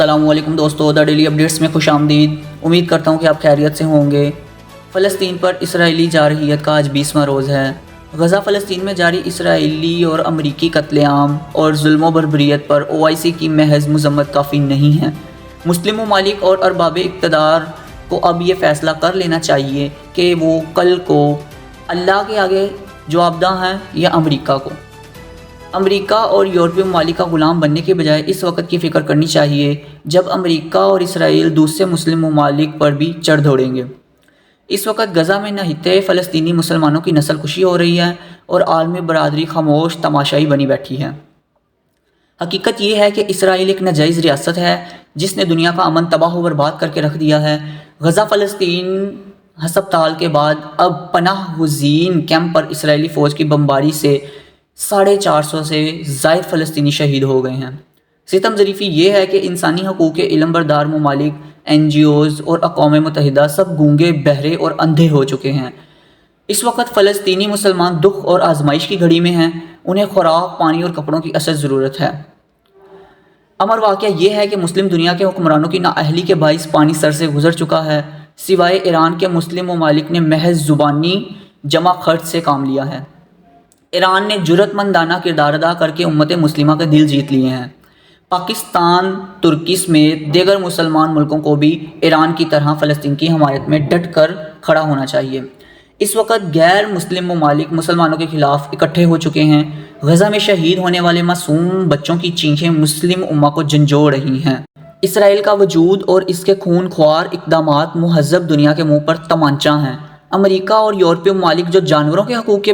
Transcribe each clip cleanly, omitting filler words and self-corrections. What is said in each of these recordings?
السلام علیکم دوستو، دا ڈیلی اپڈیٹس میں خوش آمدید۔ امید کرتا ہوں کہ آپ خیریت سے ہوں گے۔ فلسطین پر اسرائیلی جارحیت کا آج 20واں روز ہے۔ غزہ فلسطین میں جاری اسرائیلی اور امریکی قتل عام اور ظلم و بربریت پر OIC کی محض مذمت کافی نہیں ہے۔ مسلم ممالک اور ارباب اقتدار کو اب یہ فیصلہ کر لینا چاہیے کہ وہ کل کو اللہ کے آگے جوابدہ ہیں یا امریکہ کو۔ امریکہ اور یورپی ممالک کا غلام بننے کے بجائے اس وقت کی فکر کرنی چاہیے جب امریکہ اور اسرائیل دوسرے مسلم ممالک پر بھی چڑھ دوڑیں گے۔ اس وقت غزہ میں نہتے فلسطینی مسلمانوں کی نسل کشی ہو رہی ہے اور عالمی برادری خاموش تماشائی بنی بیٹھی ہے۔ حقیقت یہ ہے کہ اسرائیل ایک ناجائز ریاست ہے جس نے دنیا کا امن تباہ و برباد کر کے رکھ دیا ہے۔ غزہ فلسطین ہسپتال کے بعد اب پناہ گزین کیمپ پر اسرائیلی فوج کی بمباری سے 450 سے زائد فلسطینی شہید ہو گئے ہیں۔ ستم ظریفی یہ ہے کہ انسانی حقوق کے علم بردار ممالک، NGOs اور اقوام متحدہ سب گونگے، بہرے اور اندھے ہو چکے ہیں۔ اس وقت فلسطینی مسلمان دکھ اور آزمائش کی گھڑی میں ہیں۔ انہیں خوراک، پانی اور کپڑوں کی اشد ضرورت ہے۔ امر واقعہ یہ ہے کہ مسلم دنیا کے حکمرانوں کی نااہلی کے باعث پانی سر سے گزر چکا ہے۔ سوائے ایران کے مسلم ممالک نے محض زبانی جمع خرچ سے کام لیا ہے۔ ایران نے جرأت مندانہ کردار ادا کر کے امت مسلمہ کے دل جیت لیے ہیں۔ پاکستان، ترکی سمیت دیگر مسلمان ملکوں کو بھی ایران کی طرح فلسطین کی حمایت میں ڈٹ کر کھڑا ہونا چاہیے۔ اس وقت غیر مسلم ممالک مسلمانوں کے خلاف اکٹھے ہو چکے ہیں۔ غزہ میں شہید ہونے والے معصوم بچوں کی چیخیں مسلم امہ کو جھنجھوڑ رہی ہیں۔ اسرائیل کا وجود اور اس کے خون خوار اقدامات مہذب دنیا کے منہ پر تمانچہ ہیں۔ امریکہ اور یورپی ممالک جو جانوروں کے حقوق کی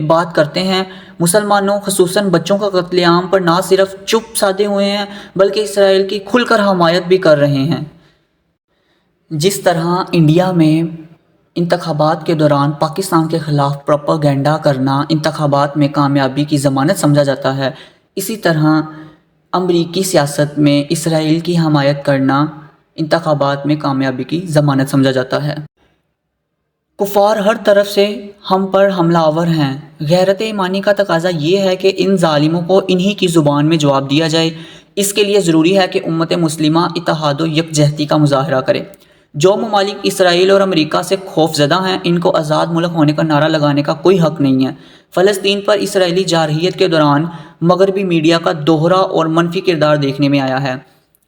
بات کرتے ہیں، مسلمانوں خصوصاً بچوں کا قتل عام پر نہ صرف چپ سادے ہوئے ہیں بلکہ اسرائیل کی کھل کر حمایت بھی کر رہے ہیں۔ جس طرح انڈیا میں انتخابات کے دوران پاکستان کے خلاف پروپیگنڈا کرنا انتخابات میں کامیابی کی ضمانت سمجھا جاتا ہے، اسی طرح امریکی سیاست میں اسرائیل کی حمایت کرنا انتخابات میں کامیابی کی ضمانت سمجھا جاتا ہے۔ کفار ہر طرف سے ہم پر حملہ آور ہیں۔ غیرت ایمانی کا تقاضا یہ ہے کہ ان ظالموں کو انہی کی زبان میں جواب دیا جائے۔ اس کے لیے ضروری ہے کہ امت مسلمہ اتحاد و یکجہتی کا مظاہرہ کرے۔ جو ممالک اسرائیل اور امریکہ سے خوف زدہ ہیں، ان کو آزاد ملک ہونے کا نعرہ لگانے کا کوئی حق نہیں ہے۔ فلسطین پر اسرائیلی جارحیت کے دوران مغربی میڈیا کا دوہرا اور منفی کردار دیکھنے میں آیا ہے۔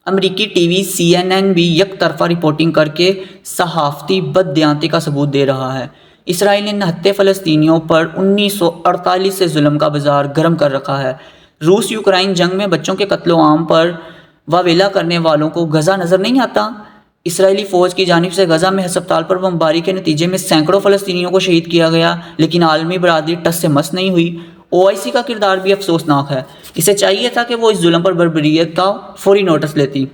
امریکی ٹی وی CNN بھی یک طرفہ رپورٹنگ کر کے صحافتی بددیانتی کا ثبوت دے رہا ہے۔ اسرائیل نے نہتے فلسطینیوں پر 1948 سے ظلم کا بازار گرم کر رکھا ہے۔ روس یوکرائن جنگ میں بچوں کے قتل عام پر واویلا کرنے والوں کو غزہ نظر نہیں آتا؟ اسرائیلی فوج کی جانب سے غزہ میں ہسپتال پر بمباری کے نتیجے میں سینکڑوں فلسطینیوں کو شہید کیا گیا، لیکن عالمی برادری ٹس سے مس نہیں ہوئی۔ OIC کا کردار بھی افسوسناک ہے۔ اسے چاہیے تھا کہ وہ اس ظلم پر بربریت کا فوری نوٹس لیتی،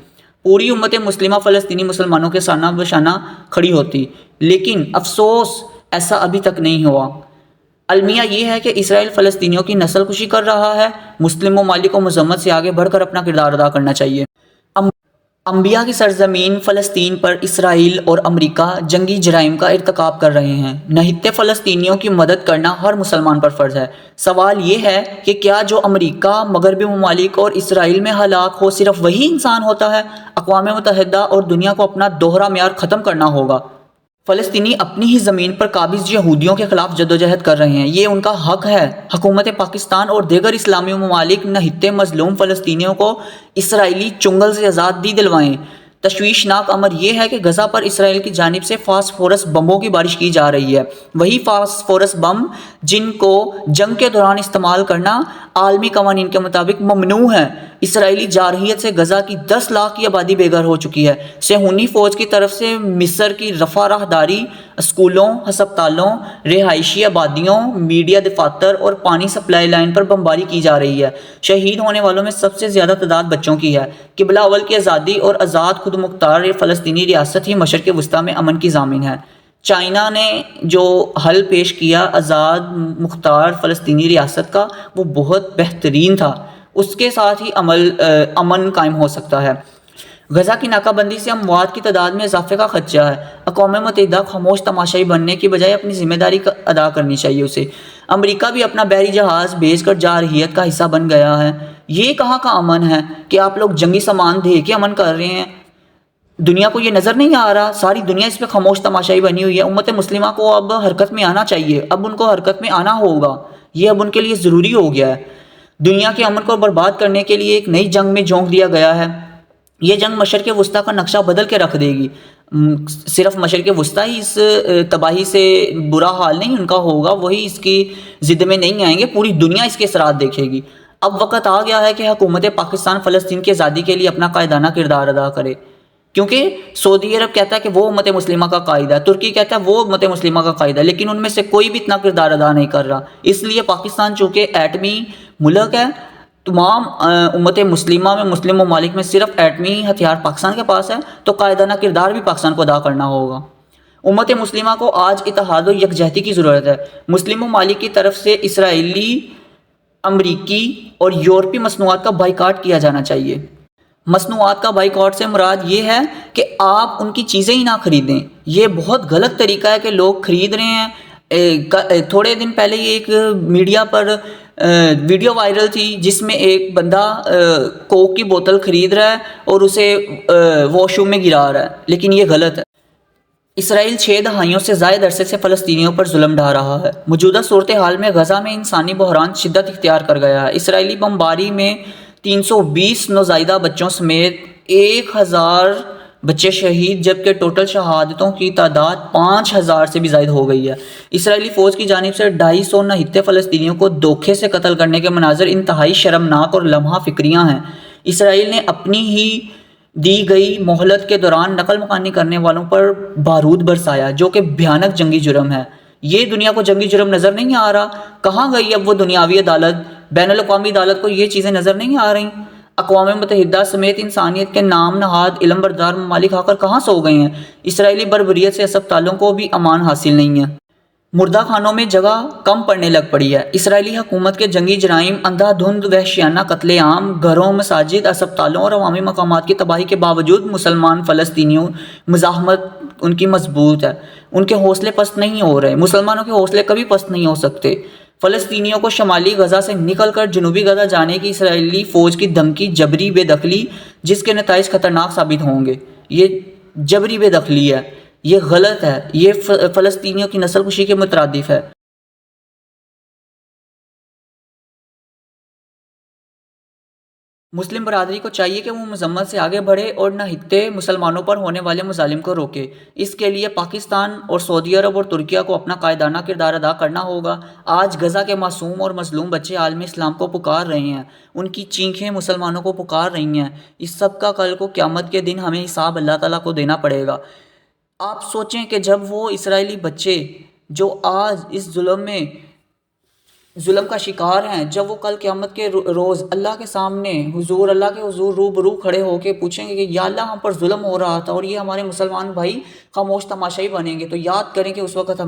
پوری امت مسلمہ فلسطینی مسلمانوں کے سانہ بشانہ کھڑی ہوتی، لیکن افسوس ایسا ابھی تک نہیں ہوا۔ المیہ یہ ہے کہ اسرائیل فلسطینیوں کی نسل کشی کر رہا ہے۔ مسلم ممالک کو مذمت سے آگے بڑھ کر اپنا کردار ادا کرنا چاہیے۔ انبیاء کی سرزمین فلسطین پر اسرائیل اور امریکہ جنگی جرائم کا ارتکاب کر رہے ہیں۔ نہتے فلسطینیوں کی مدد کرنا ہر مسلمان پر فرض ہے۔ سوال یہ ہے کہ کیا جو امریکہ، مغربی ممالک اور اسرائیل میں ہلاک ہو صرف وہی انسان ہوتا ہے؟ اقوام متحدہ اور دنیا کو اپنا دوہرا معیار ختم کرنا ہوگا۔ فلسطینی اپنی ہی زمین پر قابض یہودیوں کے خلاف جدوجہد کر رہے ہیں، یہ ان کا حق ہے۔ حکومت پاکستان اور دیگر اسلامی ممالک نہتے مظلوم فلسطینیوں کو اسرائیلی چنگل سے آزادی دلوائیں۔ تشویشناک امر یہ ہے کہ غزہ پر اسرائیل کی جانب سے فاسفورس بموں کی بارش کی جا رہی ہے، وہی فاسفورس بم جن کو جنگ کے دوران استعمال کرنا عالمی قوانین کے مطابق ممنوع ہے۔ اسرائیلی جارحیت سے غزہ کی 10 لاکھ کی آبادی بے گھر ہو چکی ہے۔ صہیونی فوج کی طرف سے مصر کی رفح راہداری، اسکولوں، ہسپتالوں، رہائشی آبادیوں، میڈیا دفاتر اور پانی سپلائی لائن پر بمباری کی جا رہی ہے۔ شہید ہونے والوں میں سب سے زیادہ تعداد بچوں کی ہے۔ قبلہ اول کی آزادی اور آزاد خود مختار فلسطینی ریاست ہی مشرق وسطیٰ میں امن کی ضامن ہے۔ چائنا نے جو حل پیش کیا آزاد مختار فلسطینی ریاست کا، وہ بہت بہترین تھا۔ اس کے ساتھ ہی امن قائم ہو سکتا ہے۔ غزہ کی ناکہ بندی سے اموات کی تعداد میں اضافے کا خدشہ ہے۔ اقوام متحدہ خاموش تماشائی بننے کی بجائے اپنی ذمہ داری ادا کرنی چاہیے اسے۔ امریکہ بھی اپنا بحری جہاز بھیج کر جارحیت کا حصہ بن گیا ہے۔ یہ کہاں کا امن ہے کہ آپ لوگ جنگی سامان دے کے امن کر رہے ہیں؟ دنیا کو یہ نظر نہیں آ رہا؟ ساری دنیا اس پہ خاموش تماشائی بنی ہوئی ہے۔ امت مسلمہ کو اب حرکت میں آنا چاہیے، اب ان کو حرکت میں آنا ہوگا، یہ اب ان کے لیے ضروری ہو گیا ہے۔ دنیا کے امن کو برباد کرنے کے لیے ایک نئی جنگ میں جھونک دیا گیا ہے۔ یہ جنگ مشرق وسطیٰ کا نقشہ بدل کے رکھ دے گی۔ صرف مشرق وسطیٰ ہی اس تباہی سے برا حال نہیں ان کا ہوگا، وہی اس کی ضد میں نہیں آئیں گے، پوری دنیا اس کے اثرات دیکھے گی۔ اب وقت آ گیا ہے کہ حکومت پاکستان فلسطین کی آزادی کے لیے اپنا قائدانہ کردار ادا کرے، کیونکہ سعودی عرب کہتا ہے کہ وہ امت مسلمہ کا قائد ہے، ترکی کہتا ہے وہ امت مسلمہ کا قائد ہے، لیکن ان میں سے کوئی بھی اتنا کردار ادا نہیں کر رہا۔ اس لیے پاکستان چونکہ ایٹمی ملک ہے، تمام امت مسلمہ میں، مسلم ممالک میں صرف ایٹمی ہتھیار پاکستان کے پاس ہے، تو قائدانہ کردار بھی پاکستان کو ادا کرنا ہوگا۔ امت مسلمہ کو آج اتحاد و یکجہتی کی ضرورت ہے۔ مسلم ممالک کی طرف سے اسرائیلی، امریکی اور یورپی مصنوعات کا بائیکاٹ کیا جانا چاہیے۔ مصنوعات کا بائیکاٹ سے مراد یہ ہے کہ آپ ان کی چیزیں ہی نہ خریدیں۔ یہ بہت غلط طریقہ ہے کہ لوگ خرید رہے ہیں۔ تھوڑے دن پہلے یہ ایک میڈیا پر ویڈیو وائرل تھی جس میں ایک بندہ کوک کی بوتل خرید رہا ہے اور اسے واش روم میں گرا رہا ہے، لیکن یہ غلط ہے۔ اسرائیل 6 دہائیوں سے زائد عرصے سے فلسطینیوں پر ظلم ڈھا رہا ہے۔ موجودہ صورتحال میں غزہ میں انسانی بحران شدت اختیار کر گیا ہے۔ اسرائیلی بمباری میں 320 نوزائیدہ بچوں سمیت 1000 بچے شہید، جبکہ ٹوٹل شہادتوں کی تعداد 5000 سے بھی زائد ہو گئی ہے۔ اسرائیلی فوج کی جانب سے 250 نہتے فلسطینیوں کو دھوکے سے قتل کرنے کے مناظر انتہائی شرمناک اور لمحہ فکریاں ہیں۔ اسرائیل نے اپنی ہی دی گئی مہلت کے دوران نقل مکانی کرنے والوں پر بارود برسایا، جو کہ بھیانک جنگی جرم ہے۔ یہ دنیا کو جنگی جرم نظر نہیں آ رہا؟ کہاں گئی اب وہ دنیاوی عدالت؟ بین الاقوامی عدالت کو یہ چیزیں نظر نہیں آ رہی؟ اقوام متحدہ سمیت انسانیت کے نام نہاد علم بردار ممالک آ کر کہاں سو گئے ہیں؟ اسرائیلی بربریت سے اسپتالوں کو بھی امان حاصل نہیں ہے۔ مردہ خانوں میں جگہ کم پڑنے لگ پڑی ہے۔ اسرائیلی حکومت کے جنگی جرائم، اندھا دھند وحشیانہ قتل عام، گھروں، مساجد، اسپتالوں اور عوامی مقامات کی تباہی کے باوجود مسلمان فلسطینیوں مزاحمت ان کی مضبوط ہے۔ ان کے حوصلے پست نہیں ہو رہے۔ مسلمانوں کے حوصلے کبھی پست نہیں ہو سکتے۔ فلسطینیوں کو شمالی غزہ سے نکل کر جنوبی غزہ جانے کی اسرائیلی فوج کی دھمکی جبری بے دخلی، جس کے نتائج خطرناک ثابت ہوں گے۔ یہ جبری بے دخلی ہے، یہ غلط ہے، یہ فلسطینیوں کی نسل کشی کے مترادف ہے۔ مسلم برادری کو چاہیے کہ وہ مذمت سے آگے بڑھے اور نہتے مسلمانوں پر ہونے والے مظالم کو روکے۔ اس کے لیے پاکستان اور سعودی عرب اور ترکیہ کو اپنا قائدانہ کردار ادا کرنا ہوگا۔ آج غزہ کے معصوم اور مظلوم بچے عالم اسلام کو پکار رہے ہیں، ان کی چیخیں مسلمانوں کو پکار رہی ہیں۔ اس سب کا کل کو قیامت کے دن ہمیں حساب اللہ تعالیٰ کو دینا پڑے گا۔ آپ سوچیں کہ جب وہ اسرائیلی بچے جو آج اس ظلم کا شکار ہیں، جب وہ کل قیامت کے روز اللہ کے سامنے اللہ کے حضور روبرو کھڑے ہو کے پوچھیں گے کہ یا اللہ ہم پر ظلم ہو رہا تھا اور یہ ہمارے مسلمان بھائی خاموش تماشائی بنیں گے، تو یاد کریں کہ اس وقت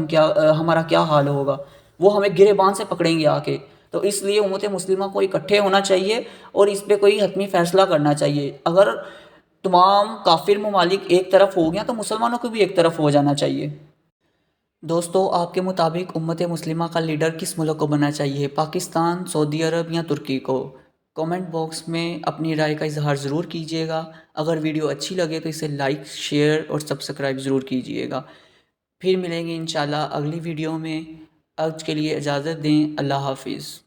ہمارا کیا حال ہوگا۔ وہ ہمیں گریباں سے پکڑیں گے آ کے۔ تو اس لیے امت مسلمہ کو اکٹھے ہونا چاہیے اور اس پہ کوئی حتمی فیصلہ کرنا چاہیے۔ اگر تمام کافر ممالک ایک طرف ہو گیا تو مسلمانوں کو بھی ایک طرف ہو جانا چاہیے۔ دوستو، آپ کے مطابق امت مسلمہ کا لیڈر کس ملک کو بننا چاہیے؟ پاکستان، سعودی عرب یا ترکی کو؟ کومنٹ باکس میں اپنی رائے کا اظہار ضرور کیجیے گا۔ اگر ویڈیو اچھی لگے تو اسے لائک، شیئر اور سبسکرائب ضرور کیجیے گا۔ پھر ملیں گے انشاءاللہ اگلی ویڈیو میں۔ آج کے لیے اجازت دیں۔ اللہ حافظ۔